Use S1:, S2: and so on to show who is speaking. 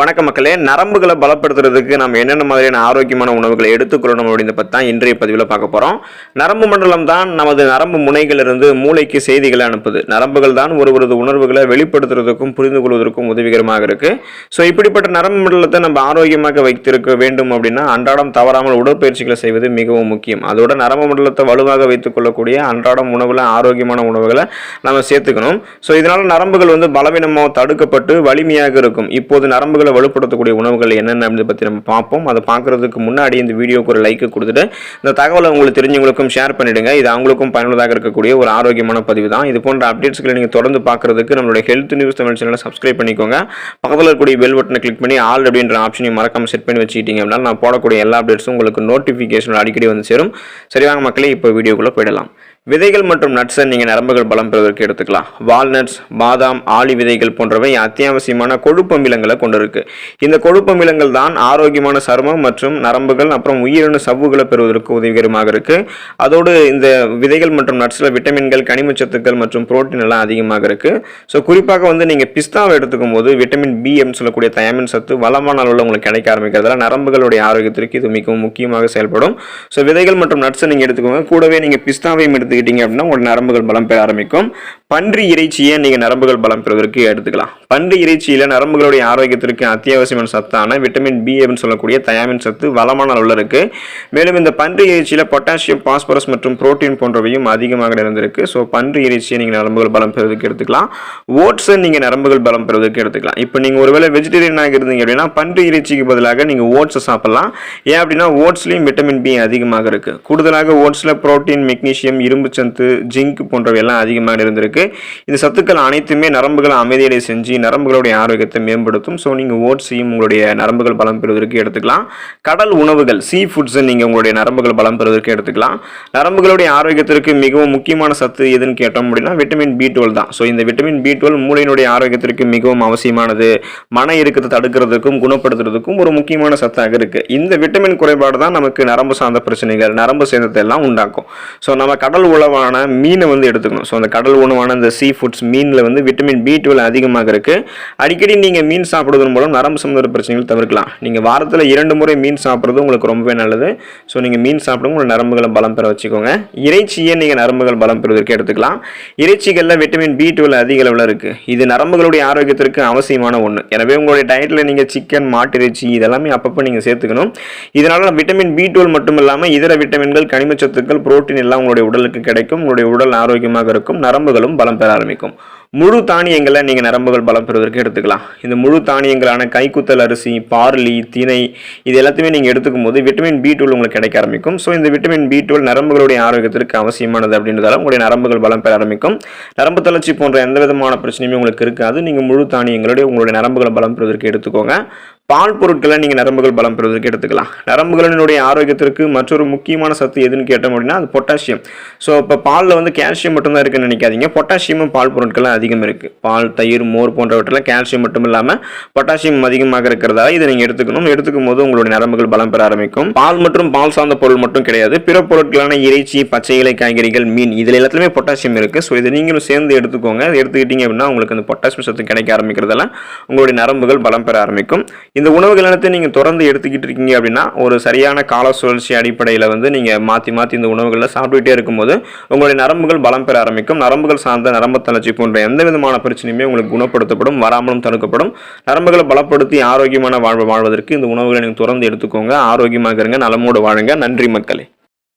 S1: வணக்கம் மக்களே, நரம்புகளை பலப்படுத்துறதுக்கு நம்ம என்னென்ன மாதிரியான ஆரோக்கியமான உணவுகளை எடுத்துக்கொள்ளணும் அப்படின்னு பற்றி தான் இன்றைய பதிவில் பார்க்க போகிறோம். நரம்பு மண்டலம் தான் நமது நரம்பு முனைகளிலிருந்து மூளைக்கு செய்திகளை அனுப்புது. நரம்புகள் தான் ஒருவரது உணர்வுகளை வெளிப்படுத்துறதுக்கும் புரிந்து கொள்வதற்கும் உதவிகரமாக இருக்குது. ஸோ இப்படிப்பட்ட நரம்பு மண்டலத்தை நம்ம ஆரோக்கியமாக வைத்திருக்க வேண்டும் அப்படின்னா அன்றாடம் தவறாமல் உடற்பயிற்சிகளை செய்வது மிகவும் முக்கியம். அதோட நரம்பு மண்டலத்தை வலுவாக வைத்துக் கொள்ளக்கூடிய அன்றாடம் உணவில் ஆரோக்கியமான உணவுகளை நம்ம சேர்த்துக்கணும். ஸோ இதனால் நரம்புகள் பலவீனமாக தடுக்கப்பட்டு வலிமையாக இருக்கும். இப்போது நரம்புகளை வலுப்படுத்தக்கூடிய உணவுகள் என்னென்ன அப்படின்னு பற்றி நம்ம பார்ப்போம். அதை பார்க்கறதுக்கு முன்னாடி இந்த வீடியோக்கு ஒரு லைக் கொடுத்துட்டு இந்த தகவலை உங்களுக்கு தெரிஞ்சவங்களுக்கும் ஷேர் பண்ணிடுங்க. இது அவங்களுக்கும் பயனுள்ளதாக இருக்கக்கூடிய ஒரு ஆரோக்கியமான பதிவு தான். இது போன்ற அப்டேட்ஸ்களை நீங்கள் தொடர்ந்து பார்க்கறதுக்கு நம்மளுடைய ஹெல்த் நியூஸ் தமிழ் சேனலை சப்ஸ்கிரைப் பண்ணிக்கோங்க. பக்கத்தில் இருக்கக்கூடிய பெல் பட்டனை கிளிக் பண்ணி ஆல் அப்படின்ற ஆப்ஷனையும் மறக்காம செட் பண்ணி வச்சுக்கிட்டீங்க அப்படின்னா நான் போடக்கூடிய எல்லா அப்டேட்ஸும் உங்களுக்கு நோட்டிஃபிகேஷன் அடிக்கடி வந்து சேரும். சரி வாங்க மக்களே, இப்போ வீடியோக்குள்ளே போயிடலாம். விதைகள் மற்றும் நட்ஸை நீங்கள் நரம்புகள் பலம் பெறுவதற்கு எடுத்துக்கலாம். வால்நட்ஸ், பாதாம், ஆளி விதைகள் போன்றவை அத்தியாவசியமான கொழுப்பு அமிலங்களை கொண்டிருக்கு. இந்த கொழுப்பு அமிலங்கள் தான் ஆரோக்கியமான சருமம் மற்றும் நரம்புகள் அப்புறம் உயிரணு சவ்வுகளை பெறுவதற்கு உதவிகரமாக இருக்கு. அதோடு இந்த விதைகள் மற்றும் நட்ஸில் விட்டமின்கள், கனிமச்சத்துக்கள் மற்றும் புரோட்டீன் எல்லாம் அதிகமாக இருக்கு. ஸோ குறிப்பாக நீங்கள் பிஸ்தாவை எடுத்துக்கும் போது விட்டமின் பி எம் சொல்லக்கூடிய தயாமின் சத்து வளமான அளவில் உங்களுக்கு கிடைக்க ஆரம்பிக்கிறதால நரம்புகளுடைய ஆரோக்கியத்திற்கு இது மிகவும் முக்கியமாக செயல்படும். ஸோ விதைகள் மற்றும் நட்ஸை நீங்கள் எடுத்துக்கோங்க. கூடவே நீங்கள் பிஸ்தாவையும் எடுத்துக்கிட்டீங்க அப்படின்னா உங்களோட நரம்புகள் பலம் பெற ஆரம்பிக்கும். பன்றி இறைச்சியை நீங்கள் நரம்புகள் பலம் பெறுவதற்கு எடுத்துக்கலாம். பன்றி இறைச்சியில் நரம்புகளுடைய ஆரோக்கியத்திற்கு அத்தியாவசியமான சத்தான விட்டமின் பி எம் சொல்லக்கூடிய தயாமின் சத்து வளமான அளவில் இருக்கு. மேலும் இந்த பன்றி இறைச்சியில் பொட்டாசியம், பாஸ்பரஸ் மற்றும் புரோட்டீன் போன்றவையும் அதிகமாக நிறைந்திருக்கு. ஸோ பன்றி இறைச்சியை நீங்கள் நரம்புகள் பலம் பெறுவதற்கு எடுத்துக்கலாம். ஓட்ஸை நீங்கள் நரம்புகள் பலம் பெறுவதற்கு எடுத்துக்கலாம். இப்போ நீங்கள் ஒருவேளை வெஜிடேரியனாக இருந்தீங்க அப்படின்னா பன்றி இறைச்சிக்கு பதிலாக நீங்கள் ஓட்ஸை சாப்பிடலாம். ஏன் அப்படின்னா ஓட்ஸ்லையும் விட்டமின் பி அதிகமாக இருக்கு. கூடுதலாக ஓட்ஸில் புரோட்டீன், மெக்னீசியம், இரும்பு சத்து, ஜிங்க் போன்றவை எல்லாம் அதிகமாக இருந்திருக்கு. இந்த சத்துக்கள் அனைத்துமே நரம்புகளை அமைதியடை செஞ்சு நரம்புகளுடைய ஆரோக்கியத்தை மேம்படுத்தும். ஸோ நீங்கள் ஓட்ஸையும் உங்களுடைய நரம்புகள் பலம் பெறுவதற்கு எடுத்துக்கலாம். கடல் உணவுகள், சீ ஃபுட்ஸை நீங்கள் உங்களுடைய நரம்புகள் பலம் பெறுவதற்கு எடுத்துக்கலாம். நரம்புகளுடைய ஆரோக்கியத்திற்கு மிகவும் முக்கியமான சத்து எதுன்னு கேட்டோம் அப்படின்னா விட்டமின் B12 தான். ஸோ இந்த விட்டமின் B12 மூளையினுடைய ஆரோக்கியத்திற்கு மிகவும் அவசியமானது. மன இறுக்கத்தை தடுக்கிறதுக்கும் குணப்படுத்துறதுக்கும் ஒரு முக்கியமான சத்தாக இருக்கு. இந்த விட்டமின் குறைபாடு தான் நமக்கு நரம்பு சார்ந்த பிரச்சனைகள், நரம்பு சேதத்தை எல்லாம் உண்டாக்கும். ஸோ நம்ம கடல் உணவான மீனை எடுத்துக்கணும். ஸோ அந்த கடல் உணவான இந்த சீ ஃபுட்ஸ் மீனில் விட்டமின் B12 அதிகமாக இருக்கு. அடிக்கடி நீங்கள் மீன் சாப்பிடுவதன் மூலம் நரம்பு சம்பந்த பிரச்சனைகள் தவிர்க்கலாம். நீங்கள் வாரத்தில் 2 முறை மீன் சாப்பிட்றது உங்களுக்கு ரொம்பவே நல்லது. ஸோ நீங்கள் மீன் சாப்பிடுங்க, உங்கள் நரம்புகளை பலம் பெற வச்சுக்கோங்க. இறைச்சியை நீங்கள் நரம்புகள் பலம் பெறுவதற்கு எடுத்துக்கலாம். இறைச்சிகளில் விட்டமின் B12 அதிக அளவில் இருக்கு. இது நரம்புகளுடைய ஆரோக்கியத்திற்கு அவசியமான ஒன்று. எனவே உங்களுடைய டயட்டில் நீங்கள் சிக்கன், மாட்டு இறைச்சி இதெல்லாமே அப்பப்போ நீங்கள் சேர்த்துக்கணும். இதனால விட்டமின் B12 மட்டும் இல்லாமல் இதர விட்டமின்கள், கனிமச்சத்துக்கள், புரோட்டீன் எல்லாம் உங்களுடைய உடலுக்கு கிடைக்கும். உங்களுடைய உடல் ஆரோக்கியமாக இருக்கும். நரம்புகளும் பலம் பெற ஆரம்பிக்கும். முழு தானியங்களை நீங்கள் நரம்புகள் பலம் பெறுவதற்கு எடுத்துக்கலாம். இந்த முழு தானியங்களான கைக்குத்தல் அரிசி, பார்லி, திணை இது எல்லாத்தையுமே நீங்கள் எடுத்துக்கும் போது விட்டமின் B12 உங்களுக்கு கிடைக்க ஆரம்பிக்கும். ஸோ இந்த விட்டமின் B12 நரம்புகளுடைய ஆரோக்கியத்திற்கு அவசியமானது அப்படின்றதால உங்களுடைய நரம்புகள் பலம் பெற ஆரம்பிக்கும். நரம்பு தளர்ச்சி போன்ற எந்த விதமான பிரச்சனையுமே உங்களுக்கு இருக்காது. நீங்கள் முழு தானியங்களுடைய உங்களுடைய நரம்புகளை பலம் பெறுவதற்கு எடுத்துக்கோங்க. பால் பொருட்களை நீங்கள் நரம்புகள் பலம் பெறுவதற்கு எடுத்துக்கலாம். நரம்புகளினுடைய ஆரோக்கியத்திற்கு மற்றொரு முக்கியமான சத்து எதுன்னு கேட்டோம் அப்படின்னா அது பொட்டாசியம். ஸோ இப்போ பாலில் கால்சியம் மட்டும்தான் இருக்குன்னு நினைக்காதீங்க. பொட்டாசியமும் பால் பொருட்கள் அதிகம் இருக்கு. பால், தயிர், மோர் போன்றவற்றில் கால்சியம் மட்டும் இல்லாமல் பொட்டாசியம் அதிகமாக இருக்கிறதால இதை நீங்கள் எடுத்துக்கணும். எடுத்துக்கும் போது உங்களுடைய நரம்புகள் பலம் பெற ஆரம்பிக்கும். பால் மற்றும் பால் சார்ந்த பொருள் மட்டும் கிடையாது, பிற பொருட்களான இறைச்சி, பச்சை இலை காய்கறிகள், மீன் இதில் எல்லாத்துலேயுமே பொட்டாசியம் இருக்கு. ஸோ இதை நீங்களும் சேர்ந்து எடுத்துக்கோங்க. எடுத்துக்கிட்டீங்க அப்படின்னா உங்களுக்கு அந்த பொட்டாசியம் சத்து கிடைக்க ஆரம்பிக்கிறதால உங்களுடைய நரம்புகள் பலம் பெற ஆரம்பிக்கும். இந்த உணவுகள் எல்லாத்தையும் நீங்கள் தொடர்ந்து எடுத்துக்கிட்டு இருக்கீங்க அப்படின்னா ஒரு சரியான கால சுழற்சி அடிப்படையில் நீங்கள் மாற்றி இந்த உணவுகளை சாப்பிட்டுட்டே இருக்கும்போது உங்களுடைய நரம்புகள் பலம் பெற ஆரம்பிக்கும். நரம்புகள் சார்ந்த நரம்பு தளர்ச்சி போன்ற எந்த விதமான பிரச்சனையுமே உங்களுக்கு குணப்படுத்தப்படும், வராமலும் தடுக்கப்படும். நரம்புகளை பலப்படுத்தி ஆரோக்கியமான வாழ்வதற்கு இந்த உணவுகளை நீங்கள் தொடர்ந்து எடுத்துக்கோங்க. ஆரோக்கியமாக இருங்க, நலமோடு வாழுங்க. நன்றி மக்களே.